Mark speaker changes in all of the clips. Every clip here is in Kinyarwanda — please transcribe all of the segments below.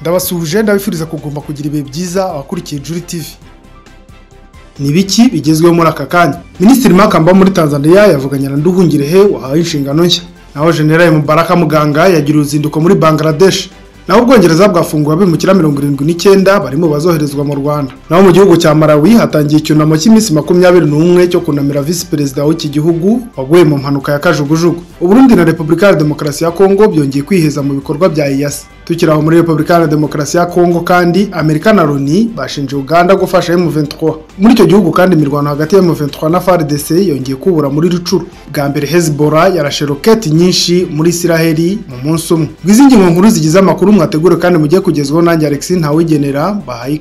Speaker 1: ndabasuhuje ndabifuriza kugomba kugira ibihe byiza abakurikiye Juri TV. Ni biki bigezweho muri aka kanya? Minisitiri Makamba muri Tanzania yavuganye na Nduhungirehe wahawe inshingano nshya. Naho General Mubaraka Muganga yagira uruzinduko muri Bangladesh. Naho Ubwongereza bwafunguye abimukira 79 barimo bazoherezwa mu Rwanda. Naho mu gihugu cya Malawi hatangiye icyunamo cy'iminsi 21 cyo kunamira vice perezida w'iki gihugu waguye mu mpanuka ya kajugujugu. Uburundi na Repubulika ya Demokarasi ya Kongo byongeye kwiheza mu bikorwa bya EAC. Tukiraho muri Repubulika ya Demokarasi ya Kongo kandi Amerika na Loni bashinje Uganda gufasha M23. Muri icyo gihugu kandi imirwano hagati ya M23 na FARDC yongeye kubura muri Rucuru. Bwa mbere Hezbollah yarashe roketi nyinshi muri Israeli mu munsi umwe. Bwizingingo nkuru zigize amakuru mwategure kandi mugiye kugezweho nanjye Alexis Ntawigenera bahaye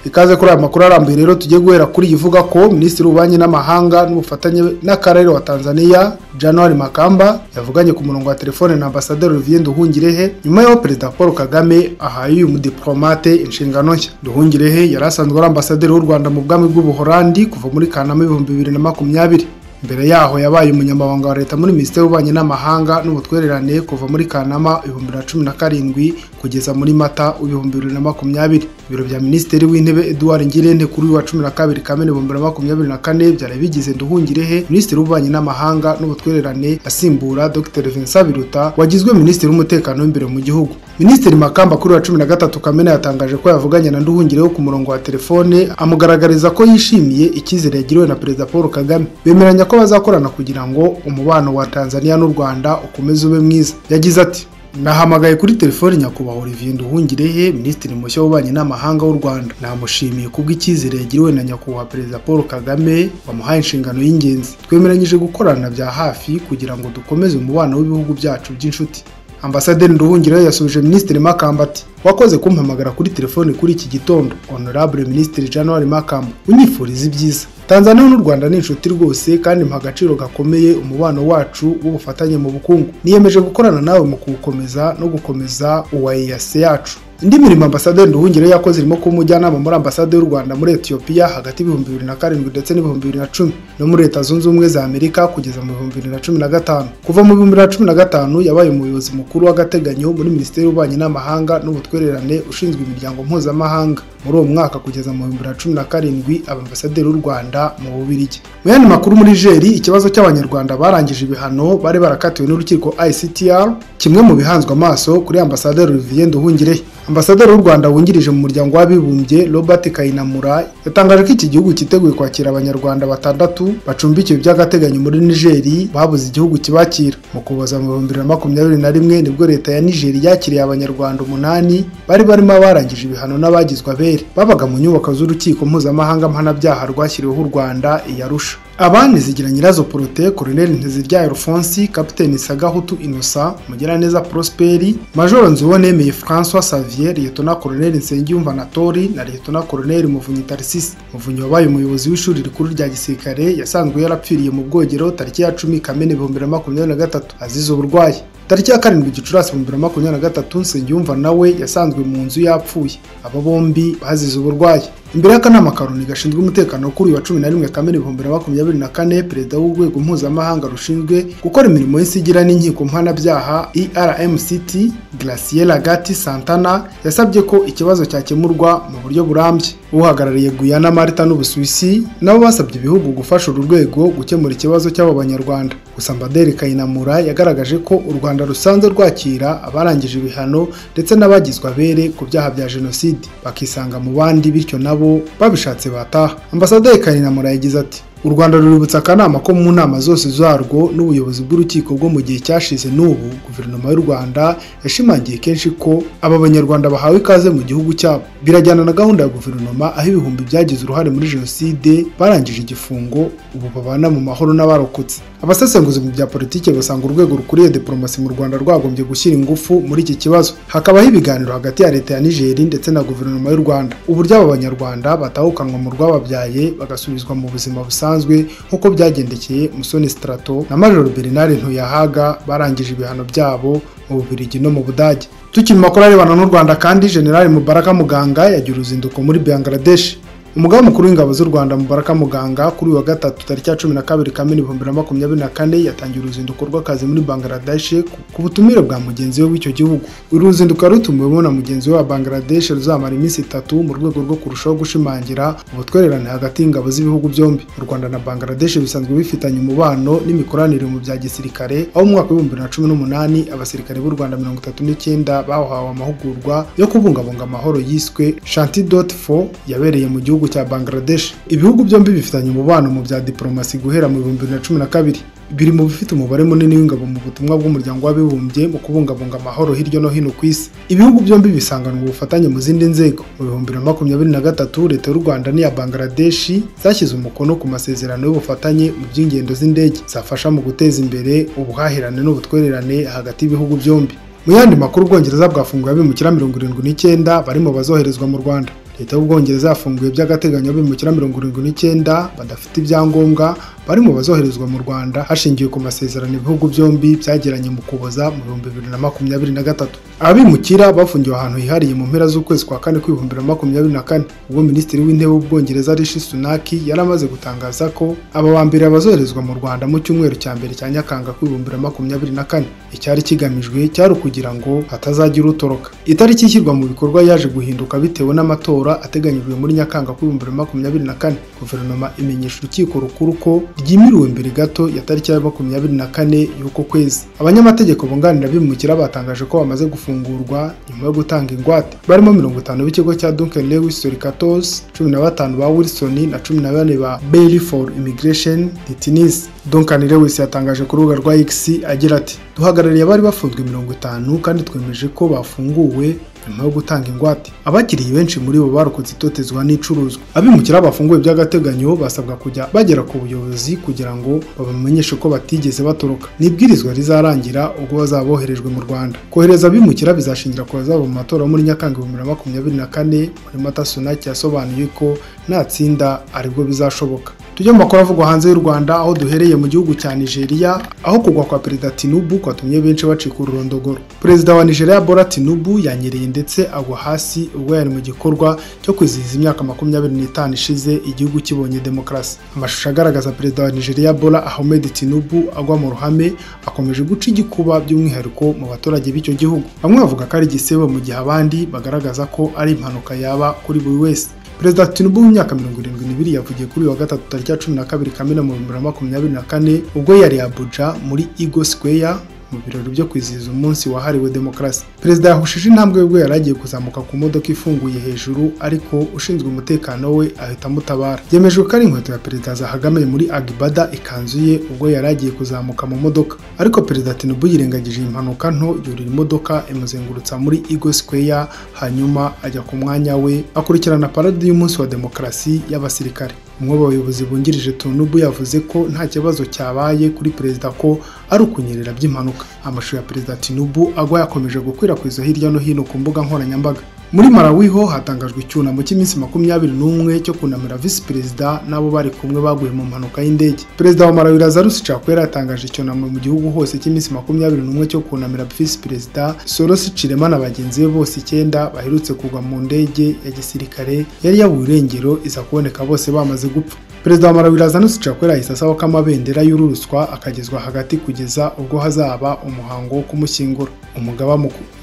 Speaker 1: ikaze kuri aya makuru arambuye. Rero tugiye guhera kuri ivuga ko Minisitiri w'Ububanyi n'Amahanga n'ubufatanye n'akarere wa Tanzania January Makamba yavuganye ku murongo wa telefone na Ambassadeur Olivier Nduhungirehe nyuma y'aho Perezida Paul Kagame ahaye uyu mudiplomate inshingano nshya. Nduhungirehe yarasanzwe ari Ambassadeur w'u Rwanda mu bwami bw'Ubuholandi kuva muri Kanama 2020. Mbere yaho yabaye umunyamabanga wa leta muri Minisiteri y'Ububanyi n'Amahanga n'ubutwererane kuva muri Kanama 2017 kugeza muri Mata 2020. Ibiro bya Minisitiri w'Intebe Edouard Ngirente kuri wa 12 Kamena 2024 byari bigize Nduhungirehe Minisitiri w'Ububanyi n'Amahanga n'ubutwererane asimbura Dr Vincent Biruta wagizwe Minisitiri w'Umutekano w'imbere mu gihugu. Minisitiri Makamba kuri wa 13 Kamena yatangaje ko yavuganye na Nduhungirehe ku murongo wa telefone amugaragariza ko yishimiye icyizere yagiriwe na Perezida Paul Kagame. Bemeranya ko bazakorana kugira ngo umubano wa Tanzania n'u Rwanda ukomeze ube mwiza. Yagize ati: nahamagaye kuri telefone nyakubahwa Olivier Nduhungirehe Minisitiri mushya w'Ububanyi n'Amahanga w'u Rwanda. Namushimiye kubw'icyizere yagiriwe na nyakubahwa Perezida Paul Kagame wamuhaye inshingano y'ingenzi. Twemeranyije gukorana bya hafi kugira ngo dukomeze umubano w'ibihugu byacu by'inshuti. Ambassadeur Nduhungirehe yasubije Minisitiri Makamba ati: wakoze kumpamagara kuri telefone kuri iki gitondo. Honorable Minisitiri January Makamba, unyifuriza ibyiza. Tanzania n'u Rwanda ni inshuti rwose kandi mpa agaciro gakomeye umubano wacu w'ubufatanye mu bukungu. Niyemeje gukorana nawe mu kuwukomeza no gukomeza uwa EAC yacu. Indi mirimo Ambassadeur Nduhungirehe yakoze irimo kuba umujyanama muri Ambasade y'u Rwanda muri Ethiopia hagati y'2007 ndetse n'2010 no muri Leta Zunze Ubumwe za Amerika kugeza mu 2015. Kuva mu 2015 yabaye umuyobozi mukuru w'agateganyo muri Minisiteri y'Ububanyi n'Amahanga n'ubutwererane ushinzwe imiryango mpuzamahanga. Muri uwo mwaka kugeza mu 2017 Ambassadeur y'u Rwanda mu Bubiligi. Mu yandi makuru muri Jeri, ikibazo cy'abanyarwanda barangije ibihano bari barakatiwe n'urukiko ICTR kimwe mu bihanzwe amaso kuri Ambassadeur Olivier Nduhungirehe. Ambassadeur w'u Rwanda wungirije mu muryango w'abibumbye Robert Kayinamura yatangaje ko iki gihugu cyiteguye kwakira abanyarwanda 6 bacumbikiwe by'agateganyo muri Niger babuze igihugu kibakira. Mu kuboza mu 2021 nibwo leta ya Niger yakiriye abanyarwanda 8 bari barimo barangije ibihano n'abagizwe abere babaga mu nyubako z'urukiko mpuzamahanga mpanabyaha rwashyiriweho u Rwanda i Arusha. Abandi zigira nyirazo Prote, Colonel Nteziryayo Alphonse, Capitaine Sagahutu Innocent, Mugiraneza Prosperi, Major Nzuwonemeye François Xavier, Lieutenant Colonel Nsengiyumva Anatori na Lieutenant Colonel Muvunyi Tarsisi. Muvunyi wabaye umuyobozi w'ishuri rikuru rya gisirikare yasanzwe yarapfiriye mu Bwogero tariki ya 10 Kamena 2023 azize uburwayi. Tariki ya 7 Gicurasi 2023 Nsengiyumva nawe yasanzwe mu nzu yapfuye. Aba bombi bazize uburwayi. Imbere y'akanama Karoni gashinzwe umutekano kuri wa 11 Kamena 2024 Perezida w'urwego mpuzamahanga rushinzwe gukora imirimo y'insigira n'inkiko mpanabyaha ERMCT Graciela Gatti Santana yasabye ko ikibazo cyakemurwa mu buryo burambye. Uhagarariye Guyana, Malta n'Ubusuwisi nabo basabye ibihugu gufasha uru rwego gukemura ikibazo cy'abo banyarwanda. Gusa Ambassadeur Kayinamura yagaragaje ko u Rwanda rusanze rwakira abarangije ibihano ndetse n'abagizwe abere ku byaha bya jenoside bakisanga mu bandi bityo nabo babishatse bataha. Ambassadeur Kayinamura yagize ati: u Rwanda ruributsa akanama ko mu nama zose zarwo n'ubuyobozi bw'urukiko bwo mu gihe cyashize n'ubu guverinoma y'u Rwanda yashimangiye kenshi ko aba banyarwanda bahawe ikaze mu gihugu cyabo. Birajyana na gahunda ya guverinoma aho ibihumbi byagize uruhare muri jenoside barangije igifungo ubu babana mu mahoro n'abarokotse. Abasesenguzi mu bya politike basanga urwego rukuriye diplomasi mu Rwanda rwagombye gushyira ingufu muri iki kibazo. Hakabaho ibiganiro hagati ya leta ya Niger ndetse na guverinoma y'u Rwanda. Uburyo aba banyarwanda batahukanwa mu rwababyaye bagasubizwa mu buzima busanzwe nkuko byagendekeye Musoni Strato na Major Bernard Ntuyahaga barangije ibihano byabo mu Bubiligi no mu Budage. Tukiri makuru arebana n'u Rwanda kandi General Mubaraka Muganga yagira uruzinduko muri Bangladesh. Umugaba mukuru w'ingabo z'u Rwanda Mubaraka Muganga kuri wa gatatu tariki ya 12 Kamena 2024 yatangiye uruzinduko rw'akazi muri Bangladesh ku butumire bwa mugenzi we w'icyo gihugu. Uru ruzinduko rutumiwemo na mugenzi we wa Bangladesh ruzamara iminsi 3 mu rwego rwo kurushaho gushimangira ubutwererane hagati y'ingabo z'ibihugu byombi. U Rwanda na Bangladesh bisanzwe bifitanye umubano n'imikoranire mu bya gisirikare, aho mu mwaka wa 2018 abasirikare b'u Rwanda 39 bahawe amahugurwa yo kubungabunga amahoro yiswe Shanti.4 yabereye mu gihugu cya Bangladesh. Ibihugu byombi bifitanye umubano mu bya diplomasi guhera mu 2012. Biri mu bifite umubare munini w'ingabo mu butumwa bw'umuryango w'abibumbye mu kubungabunga amahoro hirya no hino ku isi. Ibihugu byombi bisanganwa ubufatanye mu zindi nzego. Mu 2023 leta y'u Rwanda n'iya Bangladesh zashyize umukono ku masezerano y'ubufatanye mu by'ingendo z'indege zafasha mu guteza imbere ubuhahirane n'ubutwererane hagati y'ibihugu byombi. Mu yandi makuru, Ubwongereza bwafunguye abimukira 79 barimo bazoherezwa mu Rwanda. Leta y'Ubwongereza yafunguye by'agateganyo abimukira 79 badafite ibyangombwa barimo bazoherezwa mu Rwanda hashingiwe ku masezerano ibihugu byombi byagiranye mu Kuboza mu 2023. Abimukira bafungiwe ahantu hihariye mu mpera z'ukwezi kwa kane kwa 2024, ubwo Minisitiri w'Intebe w'Ubwongereza Rishi Sunak yaramaze gutangaza ko aba bambere bazoherezwa mu Rwanda mu cyumweru cya mbere cya Nyakanga kwa 2024. Icyari kigamijwe cyari kugira ngo hatazagira utoroka. Itariki ishyirwa mu bikorwa yaje guhinduka bitewe n'amatora ateganyijwe muri Nyakanga kwa 2024. Guverinoma imenyesha urukiko rukuru ko ryimiriwe mbere gato ya tariki ya 24 y'uko kwezi. Abanyamategeko bunganira abimukira batangaje ko bamaze gufungurwa nyuma yo gutanga ingwate. Barimo 50 b'ikigo cya Duncan Lewis Solicitos, 15 ba Wilson na 14 ba Bailey for Immigration Detainees. Duncan Lewis yatangaje ku rubuga rwa X agira ati: "Duhagarariye abari bafunzwe 50 kandi twemeje ko bafunguwe nyuma yo gutanga ingwate. Abakiriye benshi muri bo barokotse itotezwa n'icuruzwa. Abimukira bafunguwe by'agateganyo basabwa kujya bagera ku buyobozi kugira ngo babamenyeshe ko batigeze batoroka. Nibwirizwa rizarangira ubwo bazaboherejwe mu Rwanda. Kohereza abimukira bizashingira ku bazaba mu matora muri Nyakanga 2024. Muri Mata Sunak yasobanuye ko natsinda aribwo bizashoboka." Tujye mu makuru avugwa hanze y'u Rwanda, aho duhereye mu gihugu cya Nigeria, aho kugwa kwa Perezida Tinubu kwatumye benshi bacika ururondogoro. Perezida wa Nigeria Bola Tinubu yanyereye ndetse agwa hasi ubwo yari mu gikorwa cyo kwizihiza imyaka 25 ishize igihugu kibonye demokarasi. Amashusho agaragaza Perezida wa Nigeria Bola Ahmed Tinubu agwa mu ruhame akomeje guca igikuba by'umwihariko mu baturage b'icyo gihugu. Bamwe bavuga ko ari igisebo mu gihe abandi bagaragaza ko ari impanuka yaba kuri buri wese. Perezida Tinubu w'imyaka 72 yavugiye kuri wa gatatu tariki ya 12 Kamena 2024 ubwo yari Abuja muri Eagle Square mu birori byo kwizihiza umunsi wahariwe demokarasi. Perezida yahushije intambwe ubwo yari agiye kuzamuka ku modoka ifunguye hejuru, ariko ushinzwe umutekano we ahita amutabara. Byemejwe ko ari inkweto ya Perezida zahagamiye muri Agbada ikanzu ye ubwo yari agiye kuzamuka mu modoka, ariko Perezida Tinubu yirengagije impanuka nto, yurira imodoka imuzengurutsa muri Eagle Square, hanyuma ajya ku mwanya we akurikirana parade y'umunsi wa demokarasi y'abasirikare. Umwe mu bayobozi bungirije Tinubu yavuze ko nta kibazo cyabaye kuri Perezida, ko ari ukunyerera by'impanuka. Amashusho ya Perezida Tinubu agwa yakomeje gukwirakwizwa hirya no hino ku mbuga nkoranyambaga. Muri Malawi ho hatangajwe icyunamo cy'iminsi 21 cyo kunamira Vice Perezida nabo bari kumwe baguye mu mpanuka y'indege. Perezida wa Malawi Lazarus Chakwera yatangaje icyunamo mu gihugu hose cy'iminsi 21 cyo kunamira Vice Perezida Soros Chilema na bagenzi be bose 9 baherutse kugwa mu ndege ya gisirikare yari yabuye irengero iza kuboneka bose bamaze gupfa. Perezida wa Malawi Lazarus Chakwera yisasaba ko amabendera y'ururuswa akagezwa hagati kugeza ubwo hazaba umuhango wo kumushyingura.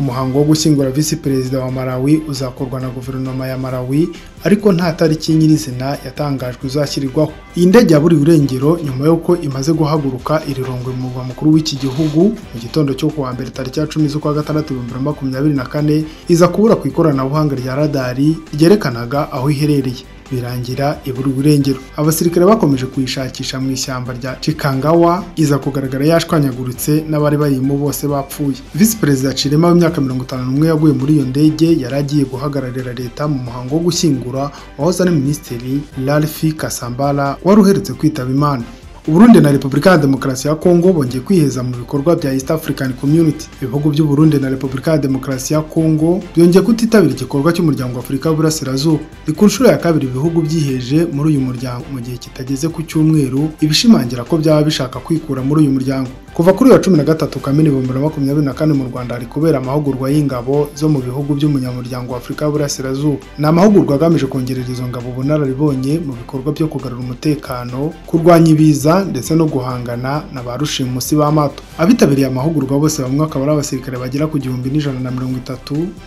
Speaker 1: Umuhango wo gushyingura Vice Perezida wa Malawi uzakorwa na guverinoma ya Malawi, ariko nta tariki nyirizina yatangajwe uzashyirirwaho. Iyi ndege yaburiwe irengero nyuma y'uko imaze guhaguruka irirongwe mu murwa mukuru w'iki gihugu mu gitondo cyo kuwa mbere tariki ya 10 z'ukwa gatandatu 2024, iza kubura ku ikoranabuhanga rya radari ryerekanaga aho iherereye. Birangira iburiwe irengero. Abasirikare bakomeje kuyishakisha mu ishyamba rya Chikangawa, iza kugaragara yashwanyaguritse n'abari bayimo bose bapfuye. Vice Perezida Chilema w'imyaka 51 yaguye muri iyo ndege yari agiye guhagararira leta mu muhango wo gushyingura wahoze ari Minisitiri Lalfi Kasambala wari uherutse kwitaba Imana. Uburundi na Repubulika ya Demokarasi ya Kongo bongeye kwiheza mu bikorwa bya East African Community. Ibihugu by'u Burundi na Repubulika ya Demokarasi ya Kongo byongeye kutitabira igikorwa cy'umuryango wa Afurika y'Uburasirazuba. Ni ku nshuro ya kabiri ibihugu byiheje muri uyu muryango mu gihe kitageze ku cyumweru, ibishimangira ko byaba bishaka kwikura muri uyu muryango. Kuva kuri wa 13 Kamena 2024 mu Rwanda hari kubera amahugurwa y'ingabo zo mu bihugu by'umunyamuryango wa Afurika y'Uburasirazuba. Ni amahugurwa agamije kongerera izo ngabo ubunararibonye mu bikorwa byo kugarura umutekano, kurwanya ibiza ndetse no guhangana na ba rushimusi b'amato. Abitabiriye amahugurwa bose bamwe akaba ari abasirikare bagera ku 1130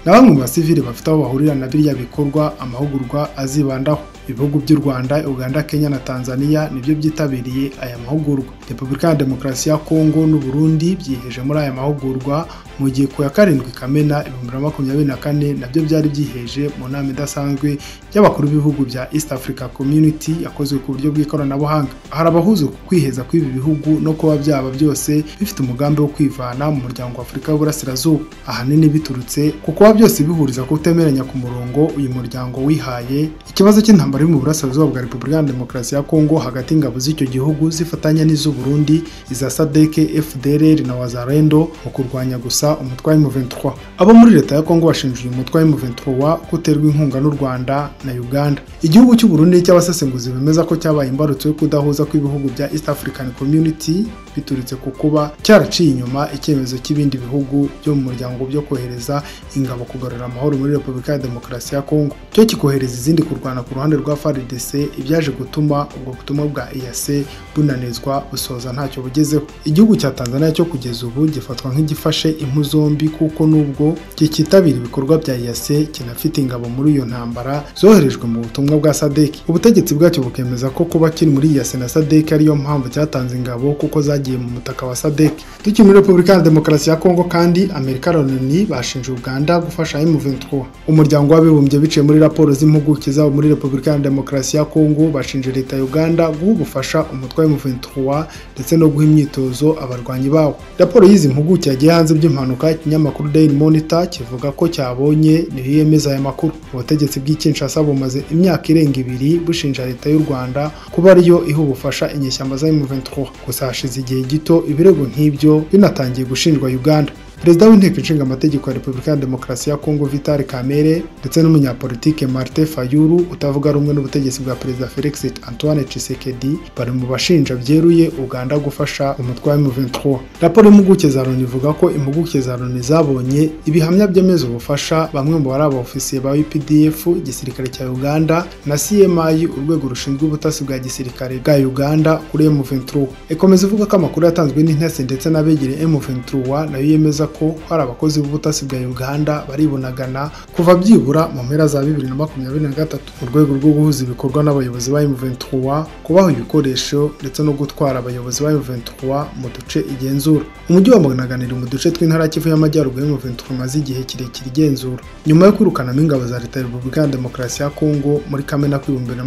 Speaker 1: na bamwe mu basivili bafite aho bahurira na biriya bikorwa amahugurwa azibandaho. Ibihugu by'u Rwanda, Uganda, Kenya na Tanzania nibyo byitabiriye aya mahugurwa. Repubulika ya Demokarasi ya Kongo n'u Burundi byiheje muri aya mahugurwa mu gihe ku ya 7 Kamena 2024 nabyo byari byiheje mu nama idasanzwe y'abakuru b'ibihugu bya East Africa Community yakozwe ku buryo bw'ikoranabuhanga. Hari abahuza ku kwiheza kw'ibi bihugu no kuba byaba byose bifite umugambi wo kwivana mu muryango wa Afurika y'Uburasirazuba, ahanini biturutse ku kuba byose bihuriza ku kutemeranya ku murongo uyu muryango wihaye ikibazo cy'intambara mu burasirazuba bwa Repubulika ya Demokarasi ya Kongo hagati y'ingabo z'icyo gihugu zifatanya n'iz'u Burundi, iza SADC, FDLR na Wazalendo mu kurwanya gusa umutwe wa M23. Abo muri leta ya Kongo bashinjije umutwe wa M23 guterwa inkunga n'u Rwanda na Uganda. Igihugu cy'u Burundi cy'abasesenguzi bemeza ko cyabaye imbarutso yo kudahuza kw'ibihugu bya East African Community bituritse ku kuba cyaraciye inyuma icyemezo cy'ibindi bihugu byo mu muryango byo kohereza ingabo kugarura amahoro muri Repubulika ya Demokarasi ya Kongo, cyo kikohereza izindi kurwana ku ruhande rwa FARDC, ibyaje gutuma ubwo butumwa bwa EAC bunanizwa busoza ntacyo bugezeho. Igihugu cya Tanzania cyo kugeza ubu gifatwa nk'igifashe impu zombi kuko nubwo kitabira ibikorwa bya EAC kinafite ingabo muri iyo ntambara zoherejwe mu butumwa bwa SADC. Ubutegetsi bwacyo bukemeza ko kuba kiri muri EAC na SADC ariyo mpamvu cyatanze ingabo kuko zagiye mu mutaka wa SADC. Tukiri muri Repubulika ya Demokarasi ya Kongo kandi Amerika na Loni bashinje Uganda gufasha M23. Umuryango w'abibumbye biciye muri raporo z'impuguke zabo muri Repubulika ya Demokarasi ya Kongo bashinje leta ya Uganda gufasha umutwe wa M23 ndetse no guha imyitozo abarwanyi bawo. Raporo y'izi mpuguke yagiye hanze by'impanuka ikinyamakuru Daily Monitor kivuga ko cyabonye niyo yemeza aya makuru. Ubutegetsi bw'Kinshasa bumaze imyaka irenga 2 bushinja leta y'u Rwanda kuba ariyo iha ubufasha inyeshyamba za M23. Gusa hashize igihe gito ibirego nk'ibyo binatangiye gushinjwa Uganda. Perezida w'inteko ishinga amategeko ya Repubulika ya Demokarasi ya Kongo Vital Kamerhe ndetse n'umunyapolitike Martin Fayulu utavuga rumwe n'ubutegetsi bwa Perezida Felix Antoine Tshisekedi bari mu bashinja byeruye Uganda gufasha umutwe wa M23. Raporo y'impuguke za Loni ivuga ko impuguke za Loni zabonye ibihamya byemeza ubufasha bamwe mu bari abofisiye ba UPDF igisirikare cya Uganda na CMI urwego rushinzwe ubutasi bwa gisirikare bwa Uganda kuri M23. Ikomeza ivuga ko amakuru yatanzwe n'intasi ndetse n'abegereye M23 nayo yemeza ko hari abakozi b'ubutasi bwa Uganda baribonagana kuva byibura mu mpera za 2023 mu rwego rwo guhuza ibikorwa n'abayobozi ba M23, kubaho ibikoresho ndetse no gutwara abayobozi ba M23 mu duce igenzura. Umujyi wa Munaganira mu duce tw'intara Kivu y'Amajyaruguru M23 maze igihe kirekire igenzura nyuma yo kwirukanamo ingabo za leta ya Repubulika ya Demokarasi ya Kongo muri Kamena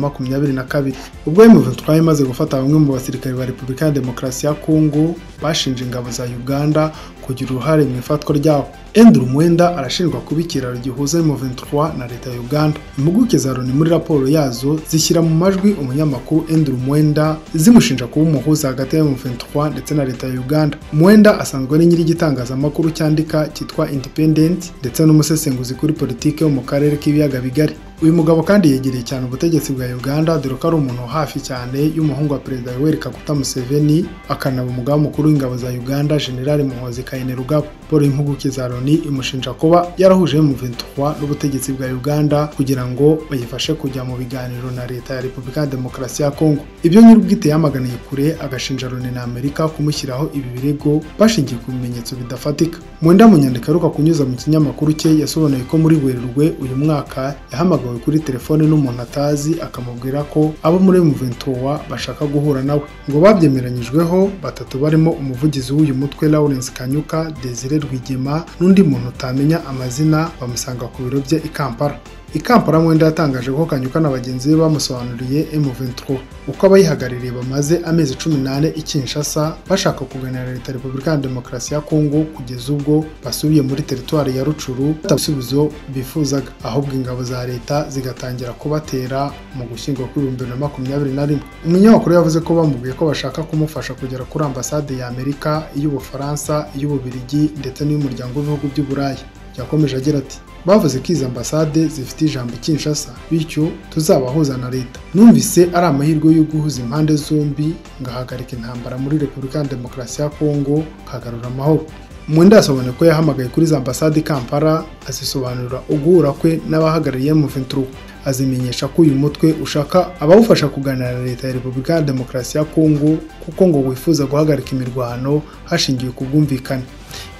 Speaker 1: 2022 ubwo M23 imaze gufata bamwe mu basirikare ba Repubulika ya Demokarasi ya Kongo bashinje ingabo za Uganda kugira uruhare mu ifatwa ryabo. Andrew Mwenda arashinjwa kuba ikiraro gihuza M23 na leta ya Uganda. Impuguke za Loni muri raporo yazo zishyira mu majwi umunyamakuru Andrew Mwenda zimushinja kuba umuhuza hagati ya M23 ndetse na leta ya Uganda. Mwenda asanzwe ari nyiri igitangazamakuru cyandika cyitwa Independent ndetse n'umusesenguzi kuri politike yo mu karere k'ibiyaga bigari. Uyu mugabo kandi yegereye cyane ubutegetsi bwa Uganda dore ko ari umuntu hafi cyane y'umuhungu wa Perezida Yoweri Kaguta Museveni akanaba umugaba mukuru w'ingabo za Uganda General Muhoozi Kainerugaba. Paul impuguke za Loni imushinja kuba yarahuje M23 n'ubutegetsi bwa Uganda kugira ngo bayifashe kujya mu biganiro na leta ya Repubulika ya Demokarasi ya Kongo. Ibyo nyir'ubwite yamaganiye kure agashinja Loni na Amerika kumushyiraho ibi birego bashingiye ku bimenyetso bidafatika. Mwenda mu nyandiko aheruka kunyuza mu kinyamakuru cye yasobanuye ko muri Werurwe uyu mwaka yahamagawe kuri telefone n'umuntu atazi akamubwira ko abo muri M23 bashaka guhura nawe. Ngo babyemeranyijweho batatu barimo umuvugizi w'uyu mutwe Lawrence Kanyuka, Desire Rwigema n'undi muntu utamenya amazina bamusanga ku biro bye i Kampala. Ikampara Mwenda yatangaje ko Kanyuka na bagenzi be bamusobanuriye M23 uko abayihagarariye bamaze amezi 18 i Kinshasa bashaka kuganira leta ya Repubulika ya Demokarasi ya Kongo kugeza ubwo basubiye muri teritwari ya Rucuru tabisubizo bifuzaga, ahubwo ingabo za leta zigatangira kubatera mu gushyingwa kuri 2021. Umunyamakuru yavuze ko bamubwiye ko bashaka kumufasha kugera kuri ambasade ya Amerika, iy'Ubufaransa, iy'Ububiligi ndetse n'iy'umuryango w'ibihugu by'Uburayi. Yakomeje agira ati bavuze ko izi ambasade zifite ijambo Kinshasa bityo tuzabahuza na leta. Numvise ari amahirwe yo guhuza impande zombi ngahagarika intambara muri Repubulika ya Demokarasi ya Kongo kagarura amahoro. Mwenda yasobanuye ko yahamagaye kuri za ambasade Kampala azisobanurira uguhura kwe n'abahagarariye M23, azimenyesha ko uyu mutwe ushaka abawufasha kuganira na leta ya Repubulika ya Demokarasi ya Kongo kuko ngo wifuza guhagarika imirwano hashingiwe ku bwumvikane.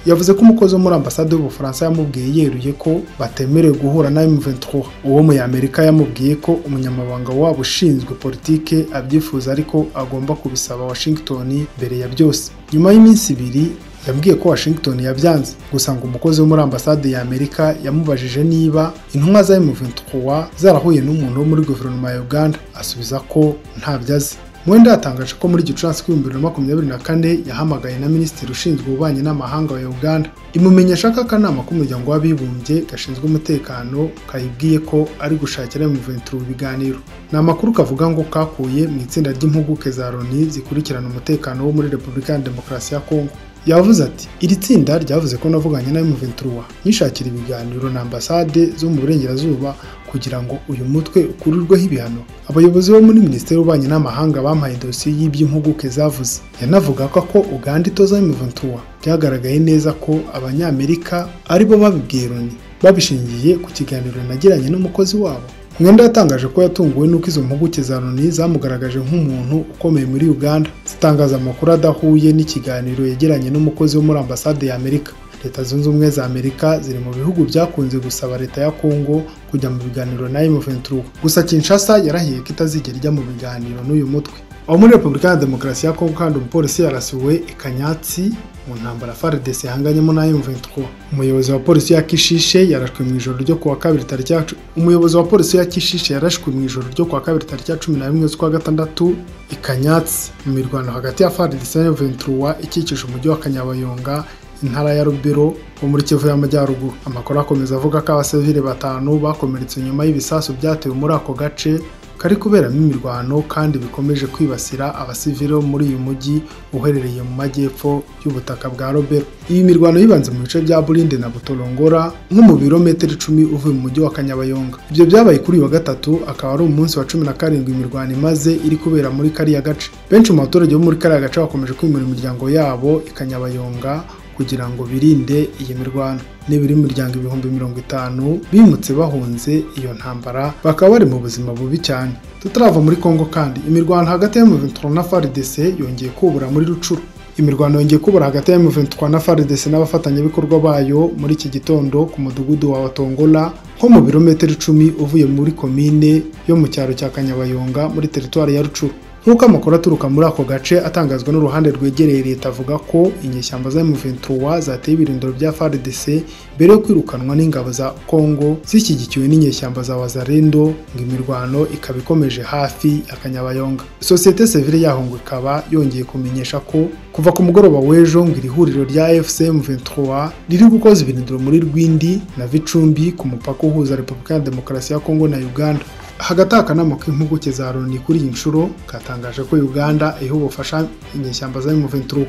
Speaker 1: Yavuze ko umukozi wo muri ambasade y'Ubufaransa yamubwiye yeruye ko batemerewe guhura na M23. Uwo mu Amerika yamubwiye ko umunyamabanga wabo ushinzwe politike abyifuza ariko agomba kubisaba Washington mbere ya byose. Nyuma y'iminsi 2 yabwiye ko Washington yabyanze, gusa ngo umukozi wo muri ambasade ya Amerika yamubajije niba intumwa za M23 zarahuye n'umuntu wo muri guverinoma ya Uganda, asubiza ko ntabyazi. Mwenda yatangaje ko muri Gicurasi 2024 yahamagaye na minisitiri ushinzwe ububanyi n'amahanga wa Uganda, imumenyesha ko akanama k'umuryango w'abibumbye gashinzwe umutekano kayibwiye ko ari gushakira M23 ibiganiro. Ni amakuru kavuga ngo kakuye mu itsinda ry'impuguke za Loni zikurikirana umutekano wo muri Repubulika ya Demokarasi ya Kongo. Yavuze ati iri tsinda ryavuze ko navuganye na M23 nishakira ibiganiro na ambasade zo mu burengerazuba kugira ngo uyu mutwe ukurirweho ibihano. Abayobozi bo muri Minisiteri y'Ububanyi n'Amahanga bampaye dosiye y'iby'impuguke zavuze. Yanavuga ko Uganda itoza M23 byagaragaye neza ko Abanyamerika ari bo babibwiye Loni babishingiye ku kiganiro nagiranye n'umukozi wabo. Mwenda yatangaje ko yatunguwe nuko izo mpuguke za Loni zamugaragaje nk'umuntu ukomeye muri Uganda, zitangaza amakuru adahuye n'ikiganiro yegeranye n'umukozi wo muri ambasade ya Amerika. Leta Zunze Ubumwe za Amerika ziri mu bihugu byakunze gusaba leta ya Kongo kujya mu biganiro na M23, gusa Kinshasa yarahiye ko itazigera ijya mu biganiro n'uyu mutwe. Aho muri Repubulika ya Demokarasi ya Kongo kandi umupolisi yarasiwe ikanyatsi mu ntambara FARDC yahanganyemo na M23. Umuyobozi wa polisi ya Kishishe yarashwe mu ijoro ryo kuwa kabiri tariki ya Umuyobozi wa polisi ya Kishishe yarashwe mu ijoro ryo kuwa kabiri tariki ya 11 z'ukwa gatandatu ikanyatsi mu mirwano hagati ya FARDC na M23 ikikije umujyi wa Kanyabayonga, intara ya Rubero wo muri Kivu y'Amajyaruguru. Amakuru akomeza avuga ko abasivile 5 bakomeretse nyuma y'ibisasu byatewe muri ako gace kari kuberamo imirwano kandi bikomeje kwibasira abasivile muri uyu mujyi uherereye mu majyepfo y'ubutaka bwa Rubero. Iyi mirwano yibanze mu bice bya Bulinde na Butolongora nko mu birometero 10 uvuye mu mujyi wa Kanyabayonga. Ibyo byabaye kuri wa gatatu, akaba ari umunsi wa 17 imirwano imaze iri kubera muri kariya gace. Benshi mu baturage bo muri kariya gace bakomeje kwimura imiryango yabo ikanyabayonga kugira ngo birinde iyi mirwano. N'ibiri imiryango 50,000 bimutse bahunze iyo ntambara bakaba bari mu buzima bubi cyane. Tutarava muri Kongo kandi imirwano hagati ya M23 na FARDC yongeye kubura muri Rucuru. Imirwano yongeye kubura hagati ya M23 na FARDC n'abafatanyabikorwa bayo muri iki gitondo ku mudugudu wa Watongola nko mu birometero 10 uvuye muri komine yo mu cyaro cya Kanyabayonga muri teritwari ya Rucuru. Nk'uko amakuru aturuka muri ako gace atangazwa n'uruhande rwegereye leta avuga ko inyeshyamba za M23 zateye ibirindiro bya FARDC mbere yo kwirukanwa n'ingabo za Kongo zishyigikiwe n'inyeshyamba za Wazalendo, ngo imirwano ikaba ikomeje hafi ya Kanyabayonga. Societe civile yahongo ikaba yongeye kumenyesha ko kuva ku mugoroba w'ejo ngo iri huriro rya FC M23 riri gukoza ibirindiro muri Rwindi na Vicumbi ku mupaka uhuza Repubulika ya Demokarasi ya Kongo na Uganda. Hagati akanama k'impuguke za Loni kuri iyi nshuro katangaje ko Uganda iha ubufasha inyeshyamba za M23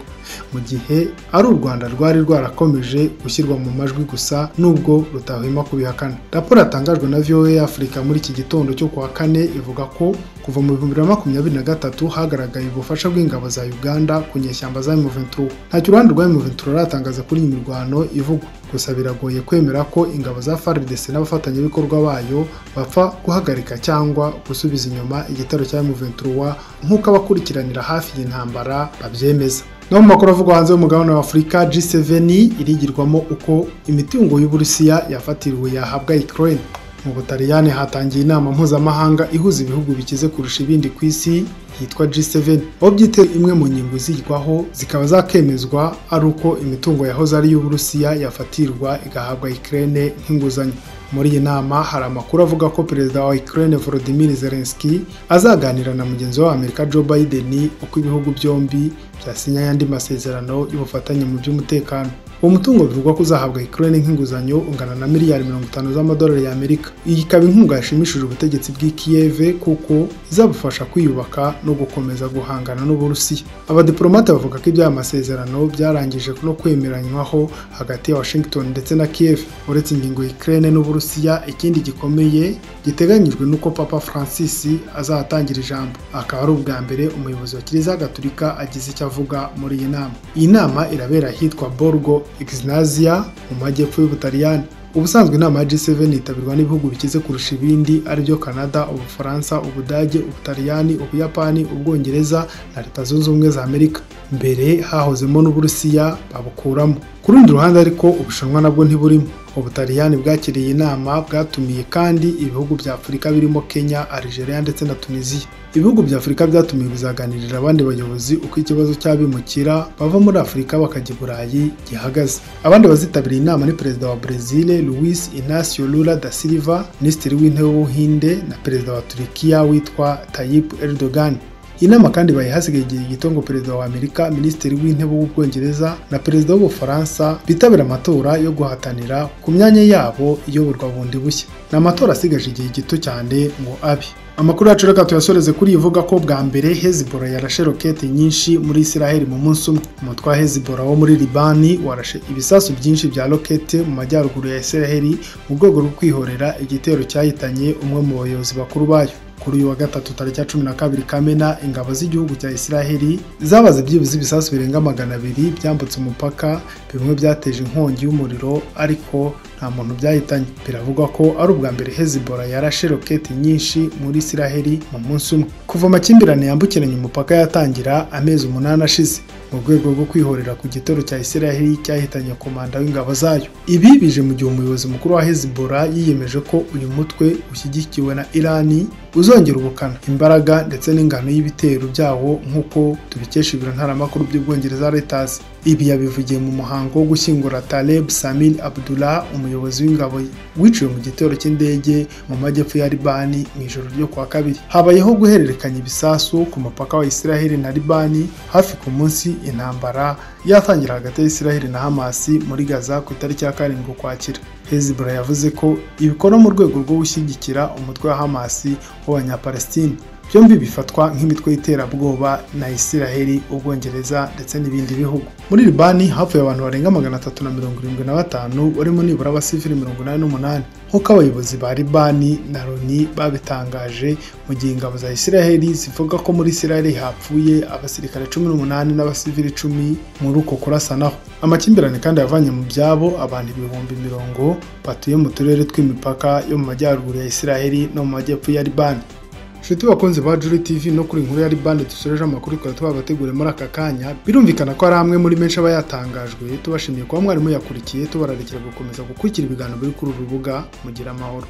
Speaker 1: mu gihe ari u Rwanda rwari rwarakomeje gushyirwa mu majwi gusa nubwo rutahwema kubihakana. Raporo yatangajwe na VOA Africa muri iki gitondo cyo kuwa kane ivuga ko kuva mu 2023 hagaragaye ubufasha bw'ingabo za Uganda ku nyeshyamba za M23. Ntacyo uruhande rwa M23 ratangaza kuri iyi mirwano ivugwa, gusa biragoye kwemera ko ingabo za FARDC n'abafatanyabikorwa bayo bapfa guhagarika cyangwa gusubiza inyuma igitero cya M23 nk'uko abakurikiranira hafi y'intambara babyemeza. No mu makuru avugwa hanze y'umugabane wa Afurika, G7 irigirwamo uko imitungo y'Uburusiya yafatiriwe yahabwa Ukraine. Mu Butaliyani hatangiye inama mpuzamahanga ihuza ibihugu bikize kurusha ibindi ku isi yitwa G7. Aho byite imwe mu nyungu zigwaho zikaba zakemezwa ari uko imitungo yahoze ari y'Uburusiya yafatirwa igahabwa Ukraine nk'inguzanyo. Muri iyi nama hari amakuru avuga ko perezida wa Ukraine Volodymyr Zelensky azaganira na mugenzi wa Amerika Joe Biden uko ibihugu byombi byasinya andi masezerano y'ubufatanye mu by'umutekano. Uwo mutungo bivugwa ko uzahabwa Ukraine nk'inguzanyo ungana na miliyari 50 z'amadolari y'Amerika. Iyi ikaba inkunga yashimishije ubutegetsi bw'i Kiev kuko izabufasha kwiyubaka no gukomeza guhangana n'Uburusiya. Abadiplomate bavuga ko iby'aya masezerano byarangije no kwemeranywaho hagati ya Washington ndetse na Kiev. Uretse ingingo y'Ukraine n'Uburusiya, ikindi gikomeye giteganyijwe nuko Papa Francis azatangira ijambo. Akaba ari ubwa mbere umuyobozi wa Kiliziya Gatolika agize icyo avuga muri iyi nama. Iyi nama irabera ahitwa Borgo Egnazia mu majyepfo y'Ubutaliyani. Ubusanzwe inama ya G7 yitabirwa n'ibihugu bikize kurusha ibindi aribyo Canada, Ubufaransa, Ubudage, Ubutaliyani, Ubuyapani, Ubwongereza na Leta Zunze Ubumwe za Amerika. Mbere hahozemo n'Uburusiya babukuramo. Ku rundi ruhande ariko Ubushinwa nabwo ntiburimo. Ubutaliyani bwakiriye inama bwatumiye kandi ibihugu bya Afurika birimo Kenya, Algeria ndetse na Tunisia. Ibihugu bya Afurika byatumiye bizaganirira abandi bayobozi uko ikibazo cy'abimukira bava muri Afurika bakajya i Burayi gihagaze. Abandi bazitabiriye inama ni Perezida wa Brazil Luiz Inácio Lula da Silva, Minisitiri w'Intebe w'Ubuhinde na Perezida wa Turkiya witwa Tayyip Erdogan. Inama kandi bayihasigaye igihe gito ngo Perezida wa Amerika, Minisitiri w'Intebe w'Ubwongereza na Perezida w'Ubufaransa bitabira amatora yo guhatanira ku myanya yabo iyoborwa bundi bushya. Ni amatora asigaje igihe gito cyane ngo abe. Amakuru yacu reka tuyasoreze kuri ivuga ko bwa mbere Hezbollah yarashe roketi nyinshi muri Israel mu munsi umwe. Umutwe wa Hezbollah wo muri Libani warashe ibisasu byinshi bya roketi mu majyaruguru ya Israel mu rwego rwo kwihorera igitero cyahitanye umwe mu bayobozi bakuru bayo. Kuri uyu wa gatatu tariki ya 12 Kamena, ingabo z'igihugu cya Israel zabaze byibuze ibisasu birenga 200 byambutse umupaka, bimwe byateje inkongi y'umuriro ariko nta muntu byahitanye. Biravugwa ko ari ubwa mbere Hezbollah yarashe roketi nyinshi muri Israel mu munsi umwe kuva amakimbirane yambukiranya umupaka yatangira amezi 8 ashize, mu rwego rwo kwihorera ku gitero cya Israel cyahitanye komanda w'ingabo zayo. Ibi bije mu gihe umuyobozi mukuru wa Hezbollah yiyemeje ko uyu mutwe ushyigikiwe na Irani uzongera ubukana, imbaraga ndetse n'ingano y'ibitero byawo nk'uko tubikesha ibiro ntaramakuru by'Ubwongereza Reuters. Ibi yabivugiye mu muhango wo gushyingura Taleb Samir Abdullah, umuyobozi w'ingabo wiciwe mu gitero cy'indege mu majyepfo ya Libani mu ijoro ryo kuwa kabiri. Habayeho guhererekanya ibisasu ku mupaka wa Israel na Libani hafi ku munsi intambara yatangira hagati ya Israel na Hamas muri Gaza ku itariki ya 7 Ukwakira. Hezbollah yavuze ko ibikora mu rwego rwo gushyigikira umutwe wa Hamas w'Abanyapalestina. Byombi bifatwa nk'imitwe y'iterabwoba na Israel, Ubwongereza ndetse n'ibindi bihugu. Muri Libani hapfuye abantu barenga 375 barimo nibura abasivili 88 nk'uko abayobozi ba Libani na Loni babitangaje, mu gihe ingabo za Israel zivuga ko muri Israel hapfuye abasirikare 18 n'abasivili 10 muri uko kurasanaho. Amakimbirane kandi yavanye mu byabo abantu 10,000 batuye mu turere tw'imipaka yo mu majyaruguru ya Israel no mu majyepfo ya Libani. Nshuti bakunzi ba Juri TV, no kuri inkuru ya Libani dusoreje amakuru twari twabateguriye muri aka kanya. Birumvikana ko ari hamwe muri menshi aba yatangajwe. Tubashimiye kuba mwarimu yakurikiye, tubararikira gukomeza gukurikira ibiganiro biri kuri uru rubuga. Mugira amahoro.